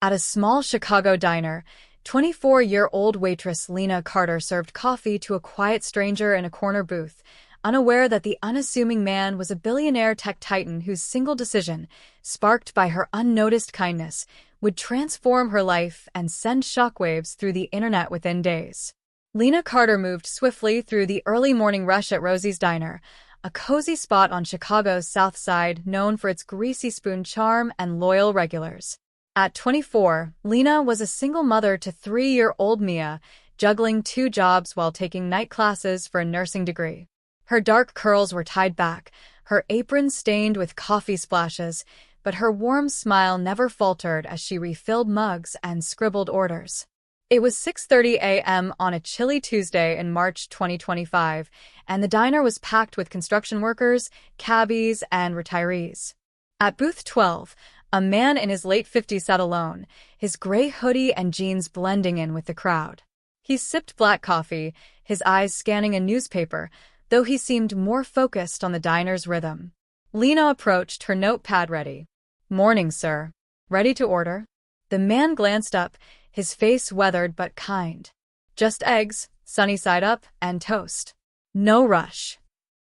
At a small Chicago diner, 24-year-old waitress Lena Carter served coffee to a quiet stranger in a corner booth, unaware that the unassuming man was a billionaire tech titan whose single decision, sparked by her unnoticed kindness, would transform her life and send shockwaves through the internet within days. Lena Carter moved swiftly through the early morning rush at Rosie's Diner, a cozy spot on Chicago's South Side known for its greasy spoon charm and loyal regulars. At 24, Lena was a single mother to 3-year-old Mia, juggling 2 jobs while taking night classes for a nursing degree. Her dark curls were tied back, her apron stained with coffee splashes, but her warm smile never faltered as she refilled mugs and scribbled orders. It was 6:30 a.m. on a chilly Tuesday in March 2025, and the diner was packed with construction workers, cabbies, and retirees. At booth 12, a man in his late 50s sat alone, his gray hoodie and jeans blending in with the crowd. He sipped black coffee, his eyes scanning a newspaper, though he seemed more focused on the diner's rhythm. Lena approached, her notepad ready. "Morning, sir. Ready to order?" The man glanced up, his face weathered but kind. "Just eggs, sunny side up, and toast. No rush."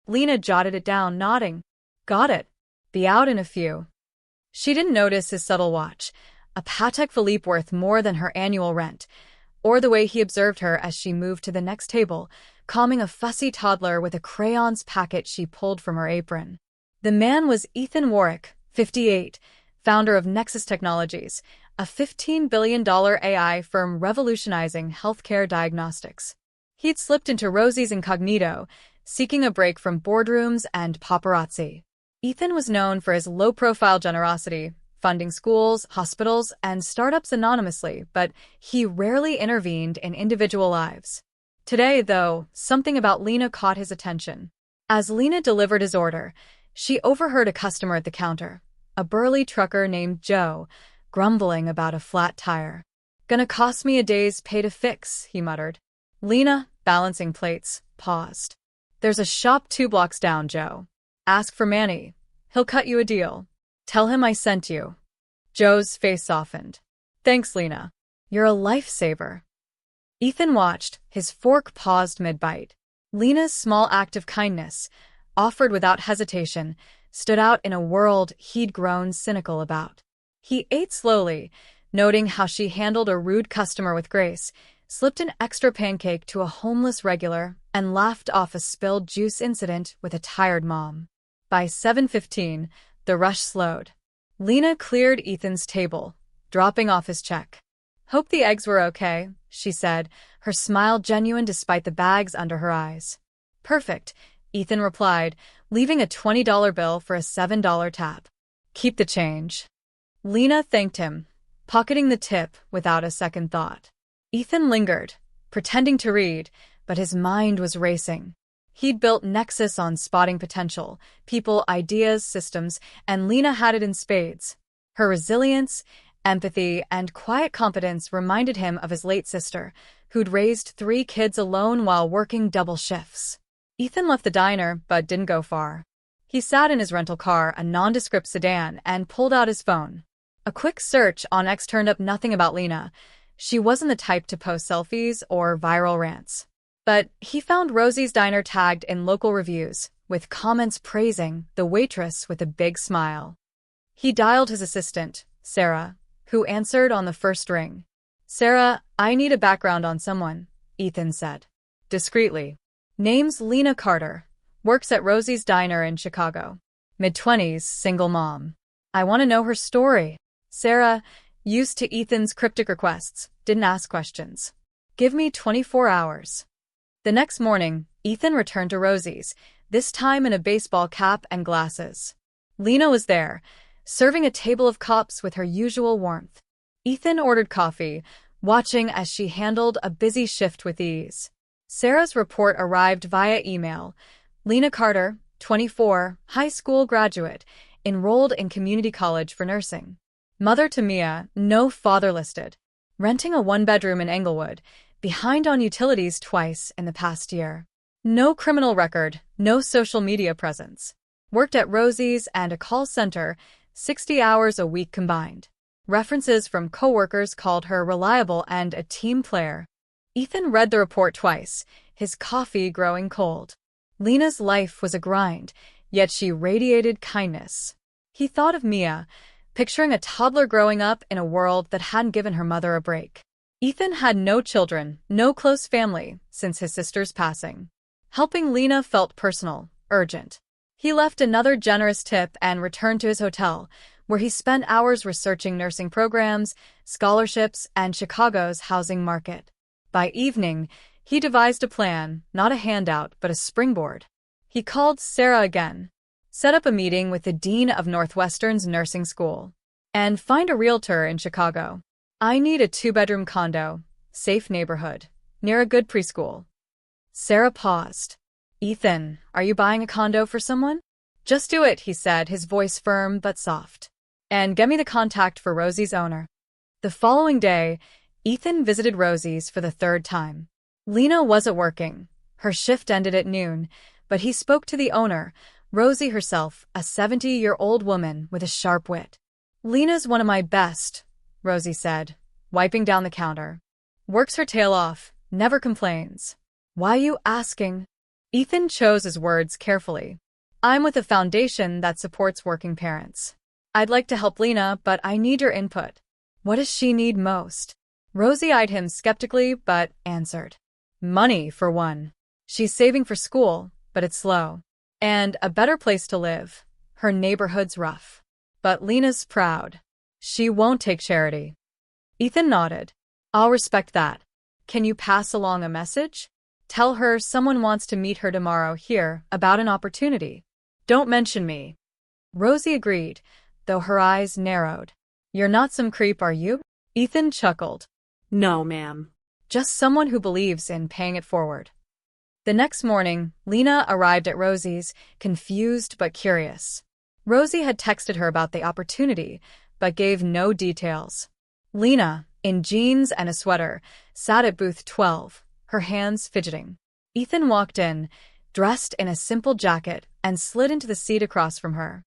Lena jotted it down, nodding. "Got it. Be out in a few." She didn't notice his subtle watch, a Patek Philippe worth more than her annual rent, or the way he observed her as she moved to the next table, calming a fussy toddler with a crayons packet she pulled from her apron. The man was Ethan Warwick, 58, founder of Nexus Technologies, a $15 billion AI firm revolutionizing healthcare diagnostics. He'd slipped into Rosie's incognito, seeking a break from boardrooms and paparazzi. Ethan was known for his low-profile generosity, funding schools, hospitals, and startups anonymously, but he rarely intervened in individual lives. Today, though, something about Lena caught his attention. As Lena delivered his order, she overheard a customer at the counter, a burly trucker named Joe, grumbling about a flat tire. "Gonna cost me a day's pay to fix," he muttered. Lena, balancing plates, paused. "There's a shop 2 blocks down, Joe. Ask for Manny. He'll cut you a deal. Tell him I sent you." Joe's face softened. "Thanks, Lena. You're a lifesaver." Ethan watched, his fork paused mid-bite. Lena's small act of kindness, offered without hesitation, stood out in a world he'd grown cynical about. He ate slowly, noting how she handled a rude customer with grace, slipped an extra pancake to a homeless regular, and laughed off a spilled juice incident with a tired mom. By 7:15, the rush slowed. Lena cleared Ethan's table, dropping off his check. "Hope the eggs were okay," she said, her smile genuine despite the bags under her eyes. "Perfect," Ethan replied, leaving a $20 bill for a $7 tap. "Keep the change." Lena thanked him, pocketing the tip without a second thought. Ethan lingered, pretending to read, but his mind was racing. He'd built Nexus on spotting potential, people, ideas, systems, and Lena had it in spades. Her resilience, empathy, and quiet competence reminded him of his late sister, who'd raised 3 kids alone while working double shifts. Ethan left the diner, but didn't go far. He sat in his rental car, a nondescript sedan, and pulled out his phone. A quick search on X turned up nothing about Lena. She wasn't the type to post selfies or viral rants. But he found Rosie's Diner tagged in local reviews, with comments praising the waitress with a big smile. He dialed his assistant, Sarah, who answered on the first ring. "Sarah, I need a background on someone," Ethan said. Discreetly. "Name's Lena Carter. Works at Rosie's Diner in Chicago. Mid-20s, single mom. I want to know her story." Sarah, used to Ethan's cryptic requests, didn't ask questions. "Give me 24 hours. The next morning, Ethan returned to Rosie's, this time in a baseball cap and glasses. Lena was there, serving a table of cups with her usual warmth. Ethan ordered coffee, watching as she handled a busy shift with ease. Sarah's report arrived via email. Lena Carter, 24, high school graduate, enrolled in community college for nursing. Mother to Mia, no father listed. Renting a 1-bedroom in Englewood, behind on utilities twice in the past year. No criminal record, no social media presence. Worked at Rosie's and a call center, 60 hours a week combined. References from coworkers called her reliable and a team player. Ethan read the report twice, his coffee growing cold. Lena's life was a grind, yet she radiated kindness. He thought of Mia, picturing a toddler growing up in a world that hadn't given her mother a break. Ethan had no children, no close family, since his sister's passing. Helping Lena felt personal, urgent. He left another generous tip and returned to his hotel, where he spent hours researching nursing programs, scholarships, and Chicago's housing market. By evening, he devised a plan, not a handout, but a springboard. He called Sarah again, set up a meeting with the dean of Northwestern's nursing school, and find a realtor in Chicago. I need a 2-bedroom condo, safe neighborhood, near a good preschool. Sarah paused. Ethan, are you buying a condo for someone? Just do it, he said, his voice firm but soft. And get me the contact for Rosie's owner. The following day, Ethan visited Rosie's for the 3rd time. Lena wasn't working. Her shift ended at noon, but he spoke to the owner, Rosie herself, a 70-year-old woman with a sharp wit. Lena's one of my best, Rosie said, wiping down the counter. Works her tail off, never complains. Why you asking? Ethan chose his words carefully. I'm with a foundation that supports working parents. I'd like to help Lena, but I need your input. What does she need most? Rosie eyed him skeptically, but answered. Money, for one. She's saving for school, but it's slow. And a better place to live. Her neighborhood's rough. But Lena's proud. She won't take charity. Ethan nodded. I'll respect that. Can you pass along a message? Tell her someone wants to meet her tomorrow here about an opportunity. Don't mention me. Rosie agreed, though her eyes narrowed. You're not some creep, are you? Ethan chuckled. No, ma'am. Just someone who believes in paying it forward. The next morning, Lena arrived at Rosie's, confused but curious. Rosie had texted her about the opportunity, but gave no details. Lena, in jeans and a sweater, sat at booth 12, her hands fidgeting. Ethan walked in, dressed in a simple jacket, and slid into the seat across from her.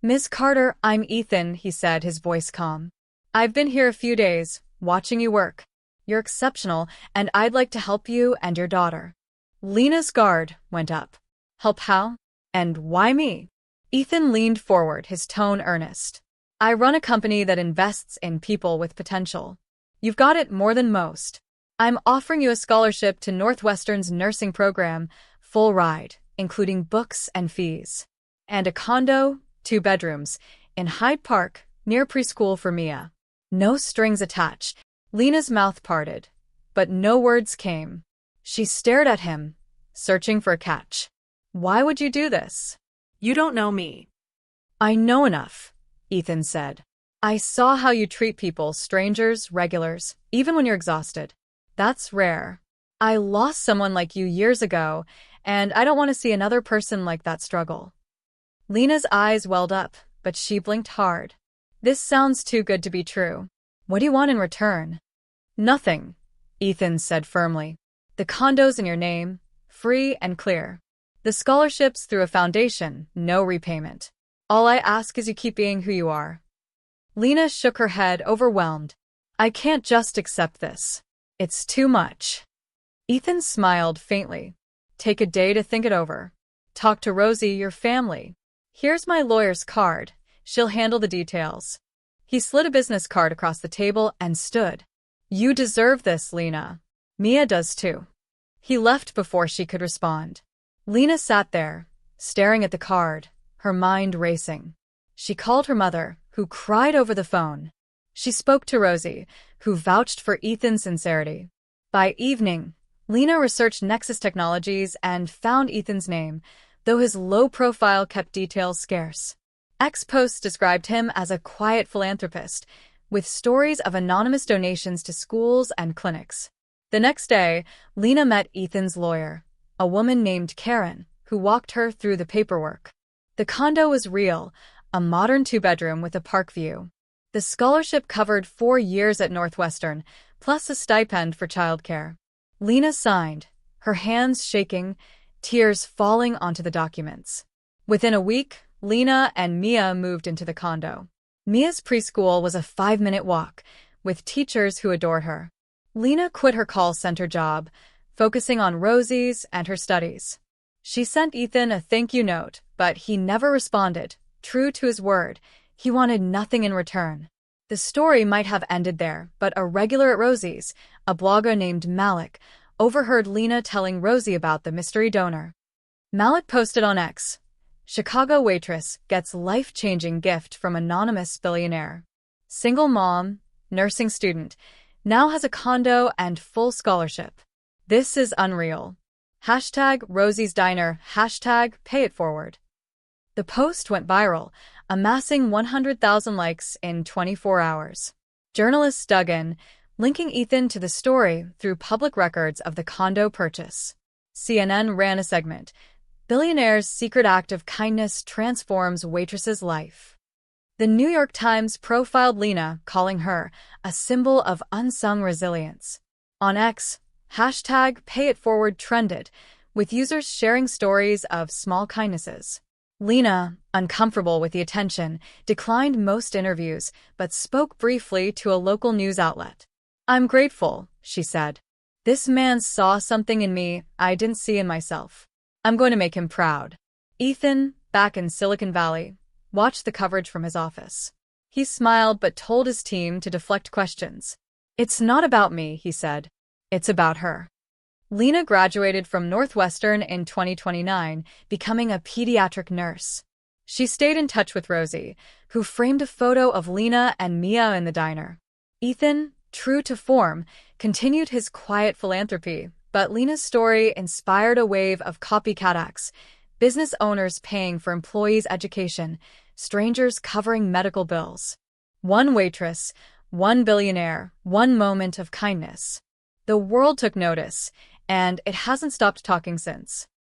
Miss Carter, I'm Ethan, he said, his voice calm. I've been here a few days, watching you work. You're exceptional, and I'd like to help you and your daughter. Lena's guard went up. Help how? And why me? Ethan leaned forward, his tone earnest. I run a company that invests in people with potential. You've got it more than most. I'm offering you a scholarship to Northwestern's nursing program, full ride, including books and fees. And a condo, 2 bedrooms, in Hyde Park, near preschool for Mia. No strings attached. Lena's mouth parted, but no words came. She stared at him, searching for a catch. Why would you do this? You don't know me. I know enough, Ethan said. I saw how you treat people, strangers, regulars, even when you're exhausted. That's rare. I lost someone like you years ago, and I don't want to see another person like that struggle. Lena's eyes welled up, but she blinked hard. This sounds too good to be true. What do you want in return? Nothing, Ethan said firmly. The condo's in your name, free and clear. The scholarship's through a foundation, no repayment. All I ask is you keep being who you are. Lena shook her head, overwhelmed. I can't just accept this. It's too much. Ethan smiled faintly. Take a day to think it over. Talk to Rosie, your family. Here's my lawyer's card. She'll handle the details. He slid a business card across the table and stood. You deserve this, Lena. Mia does too. He left before she could respond. Lena sat there, staring at the card, her mind racing. She called her mother, who cried over the phone. She spoke to Rosie, who vouched for Ethan's sincerity. By evening, Lena researched Nexus Technologies and found Ethan's name, though his low profile kept details scarce. X-Posts described him as a quiet philanthropist, with stories of anonymous donations to schools and clinics. The next day, Lena met Ethan's lawyer, a woman named Karen, who walked her through the paperwork. The condo was real, a modern 2-bedroom with a park view. The scholarship covered 4 years at Northwestern, plus a stipend for childcare. Lena signed, her hands shaking, tears falling onto the documents. Within a week, Lena and Mia moved into the condo. Mia's preschool was a 5-minute walk, with teachers who adored her. Lena quit her call center job, focusing on Rosie's and her studies. She sent Ethan a thank you note, but he never responded. True to his word, he wanted nothing in return. The story might have ended there, but a regular at Rosie's, a blogger named Malik, overheard Lena telling Rosie about the mystery donor. Malik posted on X, "Chicago waitress gets life-changing gift from anonymous billionaire. Single mom, nursing student, now has a condo and full scholarship. This is unreal. Hashtag Rosie's Diner, hashtag pay it forward." The post went viral, amassing 100,000 likes in 24 hours. Journalists dug in, linking Ethan to the story through public records of the condo purchase. CNN ran a segment, "Billionaire's secret act of kindness transforms waitress's life." The New York Times profiled Lena, calling her a symbol of unsung resilience. On X, hashtag pay it forward trended, with users sharing stories of small kindnesses. Lena, uncomfortable with the attention, declined most interviews, but spoke briefly to a local news outlet. "I'm grateful," she said. "This man saw something in me I didn't see in myself. I'm going to make him proud." Ethan, back in Silicon Valley, watched the coverage from his office. He smiled but told his team to deflect questions. "It's not about me," he said. "It's about her." Lena graduated from Northwestern in 2029, becoming a pediatric nurse. She stayed in touch with Rosie, who framed a photo of Lena and Mia in the diner. Ethan, true to form, continued his quiet philanthropy, but Lena's story inspired a wave of copycat acts, business owners paying for employees' education, strangers covering medical bills. One waitress, one billionaire, one moment of kindness. The world took notice, and it hasn't stopped talking since.